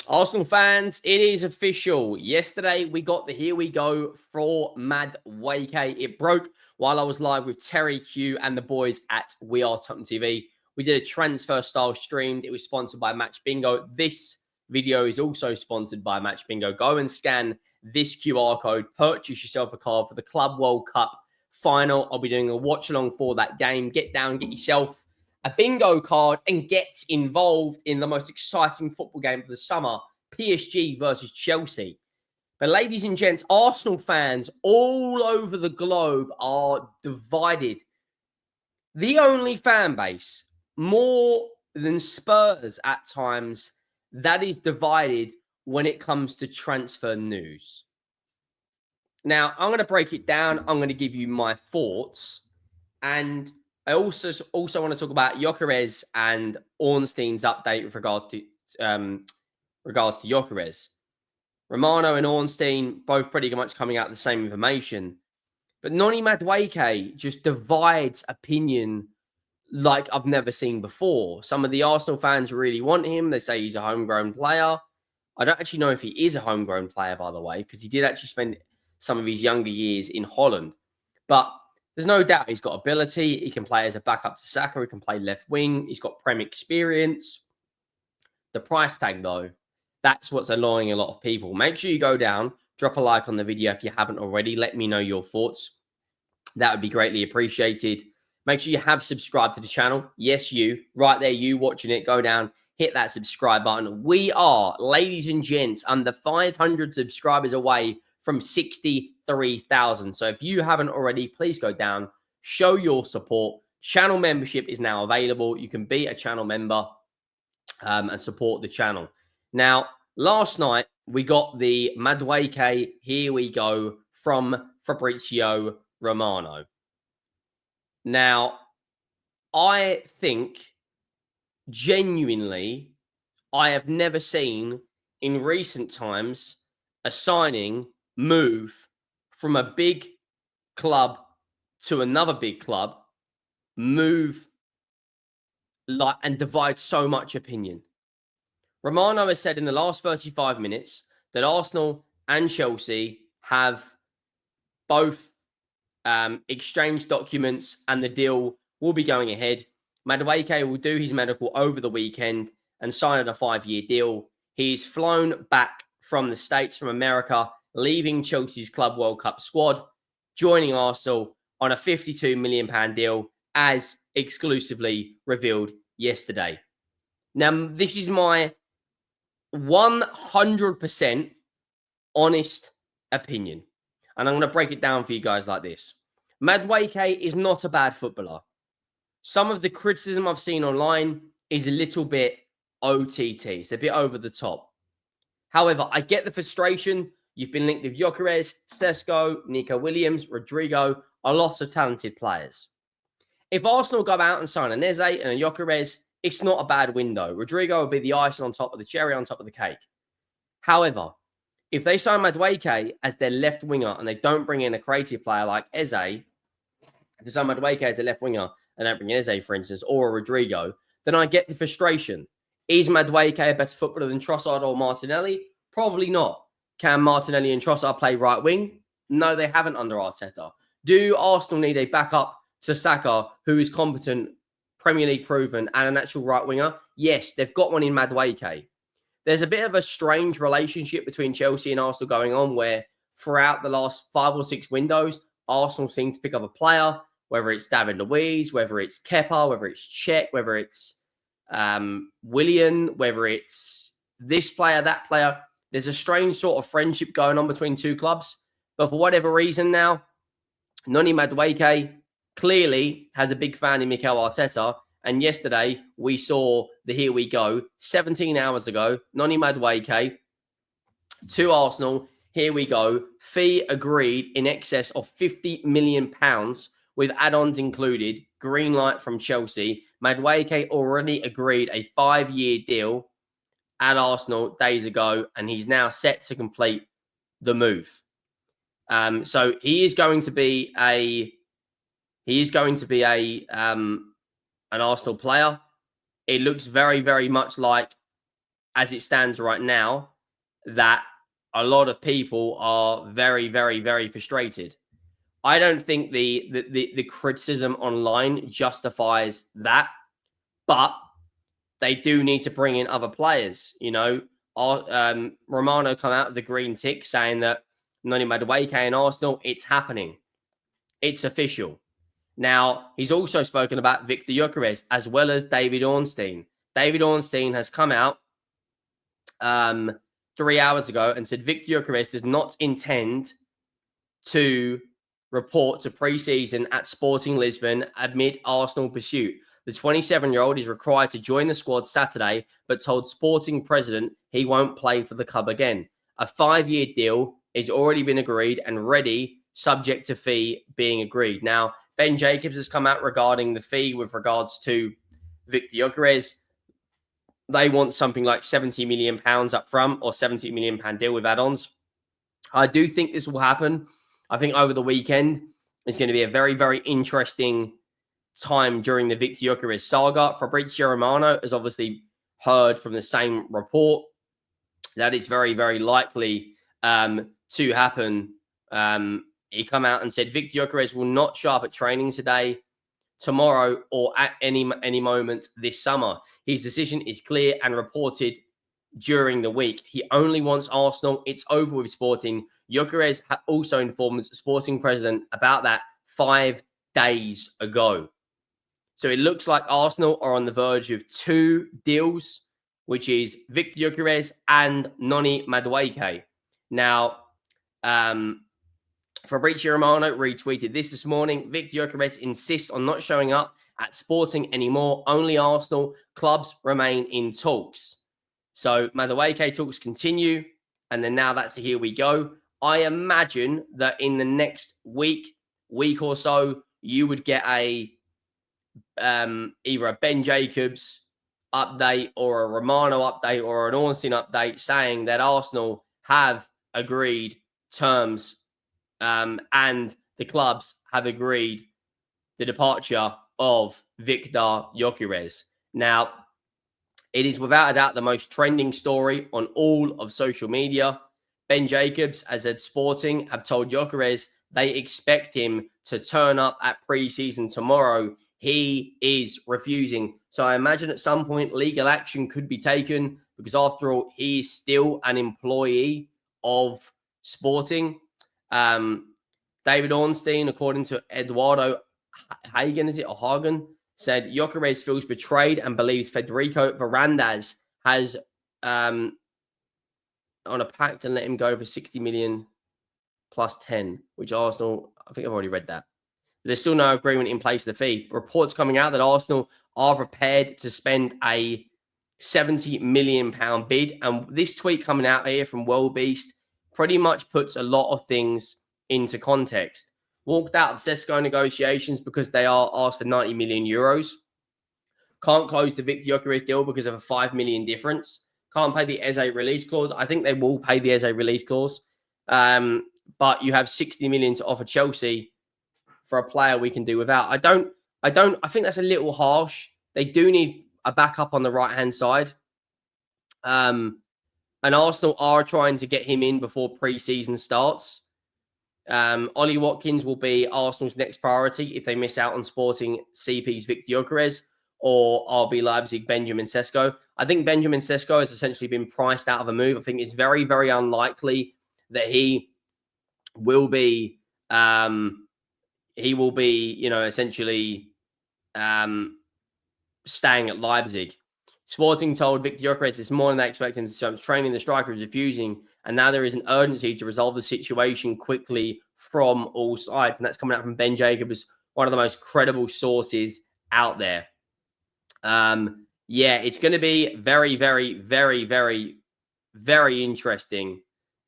Arsenal fans, it is official. Yesterday, we got the here we go for Madueke. It broke while I was live with Terry Q and the boys at We Are Tottenham TV. We did a transfer style stream. It was sponsored by Match Bingo. This video is also sponsored by Match Bingo. Go and scan this QR code. Purchase yourself a card for the Club World Cup final. I'll be doing a watch along for that game. Get down, get yourself a bingo card and get involved in the most exciting football game of the summer, PSG versus Chelsea. But ladies and gents, Arsenal fans all over the globe are divided. The only fan base, more than Spurs at times, that is divided when it comes to transfer news. Now, I'm going to break it down. I'm going to give you my thoughts. And I also want to talk about Gyokeres and Ornstein's update with regards to Gyokeres. Romano and Ornstein both pretty much coming out with the same information. But Noni Madueke just divides opinion like I've never seen before. Some of the Arsenal fans really want him. They say he's a homegrown player. I don't actually know if he is a homegrown player, by the way, because he did actually spend some of his younger years in Holland. But there's no doubt he's got ability. He can play as a backup to Saka. He can play left wing. He's got Prem experience. The price tag, though, that's what's annoying a lot of people. Make sure you go down, drop a like on the video if you haven't already. Let me know your thoughts. That would be greatly appreciated. Make sure you have subscribed to the channel. Yes, you. Right there, you watching it. Go down, hit that subscribe button. We are, ladies and gents, under 500 subscribers away from 63,000. So if you haven't already, please go down, show your support. Channel membership is now available. You can be a channel member and support the channel. Now, last night, we got the Madueke, here we go, from Fabrizio Romano. Now, I think, genuinely, I have never seen in recent times a signing move from a big club to another big club, move like and divide so much opinion. Romano has said in the last 35 minutes that Arsenal and Chelsea have both exchanged documents and the deal will be going ahead. Madueke will do his medical over the weekend and sign a 5-year deal. He's flown back from the States, from America, leaving Chelsea's Club World Cup squad, joining Arsenal on a £52 million deal, as exclusively revealed yesterday. Now, this is my 100% honest opinion, and I'm going to break it down for you guys like this. Madueke is not a bad footballer. Some of the criticism I've seen online is a little bit OTT. It's a bit over the top. However, I get the frustration. You've been linked with Gyokeres, Sesko, Nico Williams, Rodrigo, a lot of talented players. If Arsenal go out and sign a Neze and a Gyokeres, it's not a bad window. Rodrigo will be the icing on top of the cherry on top of the cake. However, if they sign Madueke as their left winger and they don't bring in a creative player like Eze, if they sign Madueke as their left winger and don't bring in Eze, for instance, or a Rodrigo, then I get the frustration. Is Madueke a better footballer than Trossard or Martinelli? Probably not. Can Martinelli and Trossard play right wing? No, they haven't under Arteta. Do Arsenal need a backup to Saka who is competent, Premier League proven, and an actual right winger? Yes, they've got one in Madueke. There's a bit of a strange relationship between Chelsea and Arsenal going on where throughout the last 5 or 6 windows, Arsenal seem to pick up a player, whether it's David Luiz, whether it's Kepa, whether it's Cech, whether it's Willian, whether it's this player, that player. There's a strange sort of friendship going on between two clubs. But for whatever reason now, Noni Madueke clearly has a big fan in Mikel Arteta. And yesterday, we saw the here we go. 17 hours ago, Noni Madueke to Arsenal. Here we go. Fee agreed in excess of £50 million with add-ons included. Green light from Chelsea. Madueke already agreed a 5-year deal at Arsenal days ago, and he's now set to complete the move. So he is going to be an Arsenal player. It looks very, very much like as it stands right now, that a lot of people are very, very, very frustrated. I don't think the criticism online justifies that, but they do need to bring in other players. Romano come out of the green tick saying that Noni Madueke and Arsenal, it's happening. It's official. Now, he's also spoken about Viktor Gyokeres as well as David Ornstein. David Ornstein has come out 3 hours ago and said Viktor Gyokeres does not intend to report to pre-season at Sporting Lisbon amid Arsenal pursuit. The 27-year-old is required to join the squad Saturday, but told Sporting president he won't play for the club again. A 5-year deal has already been agreed and ready, subject to fee being agreed. Now, Ben Jacobs has come out regarding the fee with regards to Viktor Gyokeres. They want something like £70 million up front or £70 million deal with add-ons. I do think this will happen. I think over the weekend is going to be a very, very interesting time during the Viktor Gyokeres saga. Fabrizio Romano has obviously heard from the same report that it's very, very likely to happen. He come out and said Viktor Gyokeres will not show up at training today, tomorrow, or at any moment this summer. His decision is clear and reported during the week. He only wants Arsenal. It's over with Sporting. Gyokeres also informed Sporting president about that 5 days ago. So it looks like Arsenal are on the verge of 2 deals, which is Viktor Gyokeres and Noni Madueke. Now, Fabrizio Romano retweeted this morning. Viktor Gyokeres insists on not showing up at Sporting anymore. Only Arsenal. Clubs remain in talks. So Madueke talks continue, and then now that's here we go. I imagine that in the next week or so, you would get a either a Ben Jacobs update or a Romano update or an Ornstein update saying that Arsenal have agreed terms and the clubs have agreed the departure of Viktor Gyokeres. Now, it is without a doubt the most trending story on all of social media. Ben Jacobs, as said, Sporting have told Gyokeres they expect him to turn up at pre-season tomorrow. He is refusing. So I imagine at some point legal action could be taken because after all, he is still an employee of Sporting. David Ornstein, according to Eduardo Hagen, is it, or Hagen, said Gyokeres feels betrayed and believes Federico Varandas has on a pact and let him go for 60 million plus 10, which Arsenal, I think I've already read that. There's still no agreement in place for the fee. Reports coming out that Arsenal are prepared to spend a £70 million bid. And this tweet coming out here from World Beast pretty much puts a lot of things into context. Walked out of Sesko negotiations because they are asked for 90 million euros. Can't close the Viktor Gyokeres deal because of a 5 million difference. Can't pay the Eze release clause. I think they will pay the Eze release clause. But you have 60 million to offer Chelsea for a player we can do without. I think that's a little harsh. They do need a backup on the right-hand side. And Arsenal are trying to get him in before pre-season starts. Ollie Watkins will be Arsenal's next priority if they miss out on Sporting CP's Viktor Gyokeres or RB Leipzig Benjamin Sesko. I think Benjamin Sesko has essentially been priced out of a move. I think it's very, very unlikely that he will be essentially staying at Leipzig. Sporting told Viktor Gyokeres this morning they expect him to start training. The striker is refusing, and now there is an urgency to resolve the situation quickly from all sides. And that's coming out from Ben Jacobs, one of the most credible sources out there. It's going to be very, very, very, very, very interesting.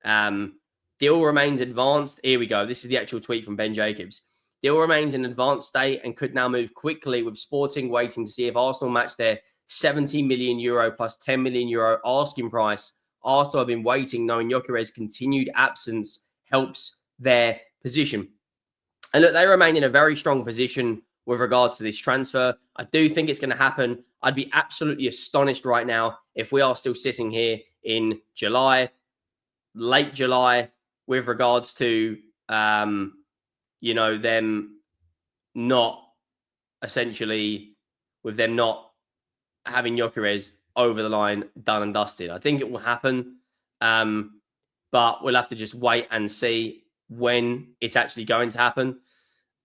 Deal remains advanced. Here we go. This is the actual tweet from Ben Jacobs. Deal remains in advanced state and could now move quickly, with Sporting waiting to see if Arsenal match their 70 million euro plus 10 million euro asking price. Arsenal have been waiting, knowing Gyokeres' continued absence helps their position. And look, they remain in a very strong position with regards to this transfer. I do think it's going to happen. I'd be absolutely astonished right now if we are still sitting here in July, late July, with regards to, them not essentially, with them not having Gyokeres over the line, done and dusted. I think it will happen, but we'll have to just wait and see when it's actually going to happen.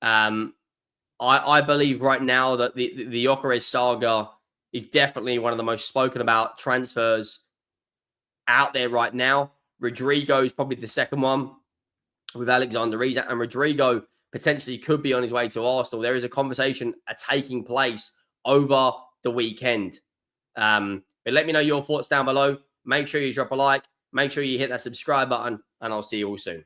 I believe right now that the Gyokeres saga is definitely one of the most spoken about transfers out there right now. Rodrigo is probably the second one with Alexander Isak, and Rodrigo potentially could be on his way to Arsenal. There is a conversation taking place over the weekend. But let me know your thoughts down below. Make sure you drop a like. Make sure you hit that subscribe button, and I'll see you all soon.